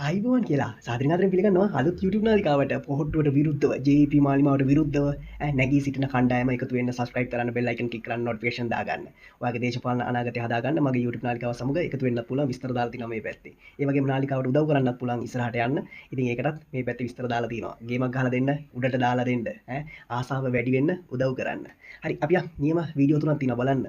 අයිබෝන් කියලා සාධනතරෙන් පිළිගන්නවා අලුත් YouTube නාලිකාවට පොහොට්ටුවට විරුද්ධව JP මාලිමාවට විරුද්ධව නැගී සිටින කණ්ඩායම එකතු වෙන්න subscribe කරන්න bell icon click කරන්න notification දාගන්න. ඔයාගේ දේශපාලන අනාගතය හදාගන්න මගේ YouTube නාලිකාව සමග එකතු වෙන්නත් පුළුවන් විස්තර දාලා තිනවා මේ පැත්තේ. ඒ වගේම නාලිකාවට උදව් කරන්නත් පුළුවන් ඉස්සරහට යන්න. ඉතින් ඒකටත් මේ පැත්තේ විස්තර දාලා තිනවා. ගේමක් ගහලා දෙන්න, උඩට දාලා දෙන්න, ආසාව වැඩි වෙන්න උදව් කරන්න. හරි අපි නියම වීඩියෝ තුනක් තියෙනවා බලන්න.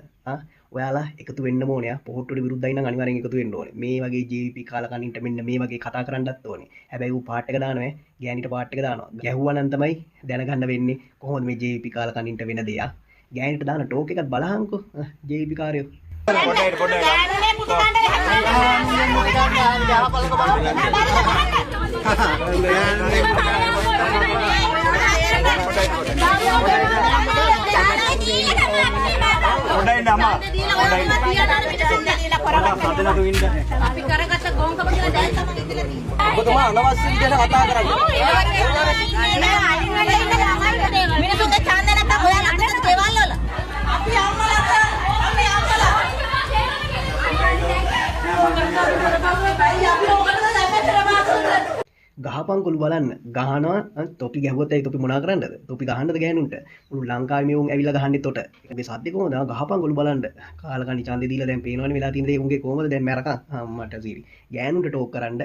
ඔයාලා එකතු වෙන්න ඕනේ පොහොට්ටුවට විරුද්ධයි නම් අනිවාර්යෙන් එකතු වෙන්න ඕනේ. මේ වගේ JVP කාලකන්නින්ට මෙන්න මේ වගේ කතා කරන්නත් ඕනේ. හැබැයි ඌ පාට් එක දානවා ගෑනිට පාට් එක දානවා. ගැහුවා නම් තමයි දැනගන්න වෙන්නේ කොහොමද මේ JVP කාලකන්නින්ට වෙන දේ. ගෑනිට දාන ටෝක් එකත් බලහන්කෝ JVP කාර්යෝ. Udahin nama. Udahin. Sadana tuh indah. Tapi karena gong kamu tidak ada sama gitu lagi. Betul mah, nawas sih dia kata kerana. Mina suka canda nata bola nata dewan lola. Api amala, api amala. ගහපංකොළු බලන්න ගහනවා තොපි ගැහුවොත් ඒ තොපි මොනා කරන්නද තොපි ගහන්නද ගෑනුන්ට මුළු ලංකාවේ මේ උන් ඇවිල්ලා ගහන්නේ තොට මේ සද්දේ කොහොමද ගහපංකොළු බලන්න කාලකන්ණි ඡන්දේ දීලා දැන් පේනවනේ වෙලා තියෙන දේ උන්ගේ කොහොමද දැන් මැරකන් මට සීරි ගෑනුන්ට ටෝක් කරන්න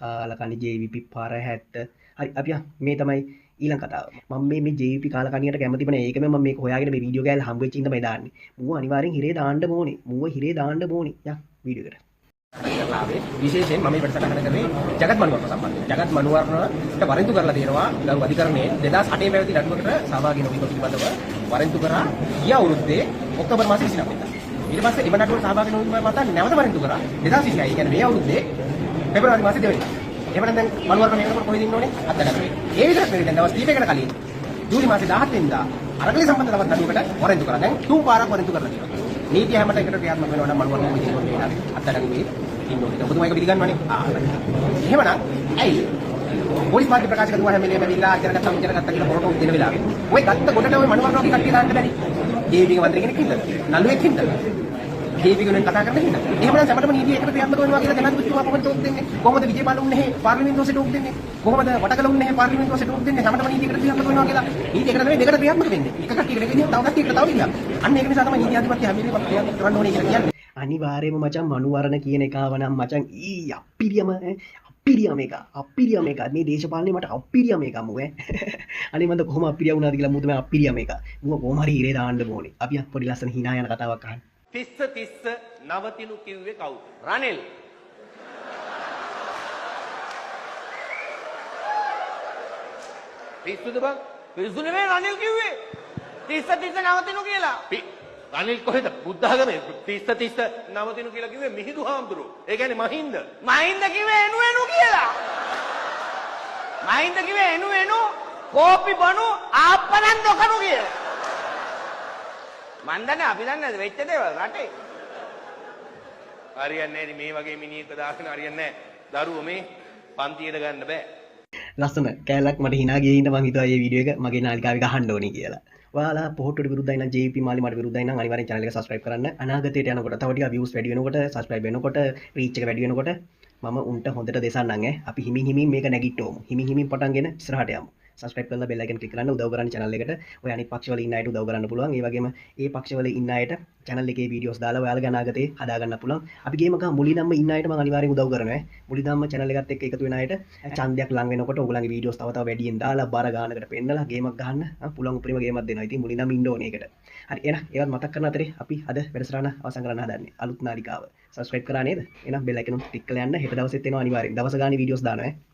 කාලකන්ණි JVP පාර 70 හරි අපි මේ තමයි ඊළඟ කතාව මම මේ JVP කාලකන්ණියට කැමතිම නෑ ඒකම මම මේක හොයාගෙන මේ වීඩියෝ ගෑල්ල හම්බ වෙච්ච ඉඳ තමයි දාන්නේ මුව අනිවාර්යෙන් හිරේ දාන්න ඕනේ මුව හිරේ දාන්න ඕනේ යා වීඩියෝ එකට විශේෂයෙන් මම මේ වැඩසටහන කරේ ජගත් මනුවර්ණ සම්බන්ධයෙන්. ජගත් මනුවර්ණට වරෙන්තු කරලා තියෙනවා ගරු අධිකරණයේ 2008 පැවති නඩුවකට සහභාගී නොවීම පිළිබඳව වරෙන්තු කරා ගිය අවුරුද්දේ ඔක්තෝබර් මාස 29 වෙනිදා. ඊට පස්සේ ඉම නඩුවට සහභාගී නොවීම මත නැවත වරෙන්තු කරා 2026. ඒ කියන්නේ මේ අවුරුද්දේ පෙබරවාරි මාසේ 2 වෙනිදා. එහෙමනම් දැන් මනුවර්ණ මේකට කොහෙද ඉන්න ඕනේ? අත්දැකීම. ඒ විතරක් නෙවෙයි දැන් දවස් 30කට කලින් ජූලි මාසේ 17 වෙනිදා අරගලේ සම්බන්ධ තවත් නඩුවකට වරෙන්තු කරා. දැන් තුන් පාරක් වරෙන්තු කරලා තියෙනවා. නීතිය හැමත එකට ක්‍රියාත්මක වෙනවා නම් මනුවර්ණ විදිහට අත්දැකීමේ ඔබතුමා ඒක පිළිගන්නවනේ. එහෙමනම් ඇයි පොලිස් මාධ්‍ය ප්‍රකාශක දුවා හැම වෙලේම ඇවිල්ලා අච්චර ගත්තා මෙච්චර ගත්තා කියලා පොරොටු දෙන වෙලාවේ ඔය ගත්ත කොටට ඔය මනුවර්ණෝගේ කට්ටිය දාන්න බැරි. ජේවික මන්ත්‍රී කෙනෙක් හින්දා. නළුවෙක් හින්දා. ජේවික වෙන කතා කරන්න හින්දා. එහෙමනම් සමටම නීතිය එකට ක්‍රියාත්මක වෙනවා කියලා ජනාධිපතිතුමා කොහොමද ටෝක් දෙන්නේ? කොහොමද විජේපාල උන්නේ පාර්ලිමේන්තුවේ ටෝක් දෙන්නේ? කොහොමද වටකල උන්නේ පාර්ලිමේන්තුවේ ටෝක් දෙන්නේ? සමටම නීතිය එකට ක්‍රියාත්මක වෙනවා කියලා. නීතිය එකට නෙවෙයි දෙකට ක්‍රියාත්මක වෙන්නේ. එක කට්ටියකට එක විදිහක් තව කට්ටියකට තව විදිහක්. අන්න ඒක නිසා තමයි නීති අධිපත්‍ය හැම වෙලේම ක්‍රියාත්මක කරන්න ඕනේ කියලා කියන්නේ. අනිවාර්යයෙන්ම මචං මනුවරණ කියන එකාව නම් මචං අපිරියම එක මේ දේශපාලනේ මට අපිරියම එකක් මුව අනේ මන්ද කොහොම අපිරිය වුණාද කියලා මුව තමයි අපිරියම එක මුව කොහොම හරි හිරේ දාන්න ඕනේ අපි පොඩි ලස්සන hina යන කතාවක් අහන්න 30 නවතිනු කිව්වේ කවුද රනිල් පිස්සුද බං පිස්සු නෙමෙයි රනිල් කිව්වේ 30 නවතිනු කියලා රනිල් කොහෙද බුද්ධ ආගමේ 30 නවතිනු කියලා කිව්වේ මිහිඳු හාමුදුරුවෝ. ඒ කියන්නේ මහින්ද. මහින්ද කිව්වේ එනු කියලා. මහින්ද කිව්වේ එනු කෝපි බණු ආප්පනන් නොකනු කියලා. මන් දන්නේ අපි දන්නේ නැද වෙච්ච දේවල් රටේ. හරියන්නේ නැහැ මේ වගේ මිනිහෙක් දාගෙන හරියන්නේ නැහැ. දරුවෝ මේ පන්තියට ගන්න බෑ. ලස්සන කෑල්ලක් මට hina ගියේ ඉඳ මං හිතුවා මේ වීඩියෝ එක මගේ නාලිකාවේ ගහන්න ඕනේ කියලා. ඔයාලා පොහොට්ටුවට විරුද්ධයි නම් JVP මාලිමාට විරුද්ධයි නම් අනිවාර්යෙන් channel එක subscribe කරන්න. අනාගතයට යනකොට තව ටිකක් views වැඩි වෙනකොට subscribe වෙනකොට reach එක වැඩි වෙනකොට මම උන්ට හොඳට දෙසන්නම් අපි හිමින් මේක නැගිට්ටෝමු. හිමින් පටන්ගෙන ඉස්සරහට යමු. subscribe කරලා bell icon click කරන්න උදව් කරන්න channel එකට. ඔය අනිත් පක්ෂවල ඉන්න අයට උදව් කරන්න පුළුවන්. ඒ වගේම ඒ පක්ෂවල ඉන්න අයට channel එකේ videos දාලා ඔයාලගේ අනාගතේ හදා ගන්න පුළුවන්. අපි ගේමක මුලින්ම ඉන්න අයට මම අනිවාර්යෙන් උදව් කරනවා. මුලින්ම channel එකත් එක්ක එකතු වෙන අයට ඡන්දයක් ලඟ වෙනකොට ඔයගොල්ලන්ගේ videos තව වැඩියෙන් දාලා බර ගානකට පෙන්නලා ගේමක් ගහන්න පුළුවන් උපරිම ගේමක් දෙනවා. ඉතින් මුලින්ම ඉන්න ඕනේ ඒකට. හරි එහෙනම් ඒවත් මතක් කරන අතරේ අපි අද වැඩසටහන අවසන් කරන්න හදන්නේ. අලුත් නාලිකාව. subscribe කරා නේද? එහෙනම් bell icon එක ටික් කරලා යන්න. හෙට දවසෙත් එනවා අනිවාර්යෙන්. දවස ගානේ videos දානවා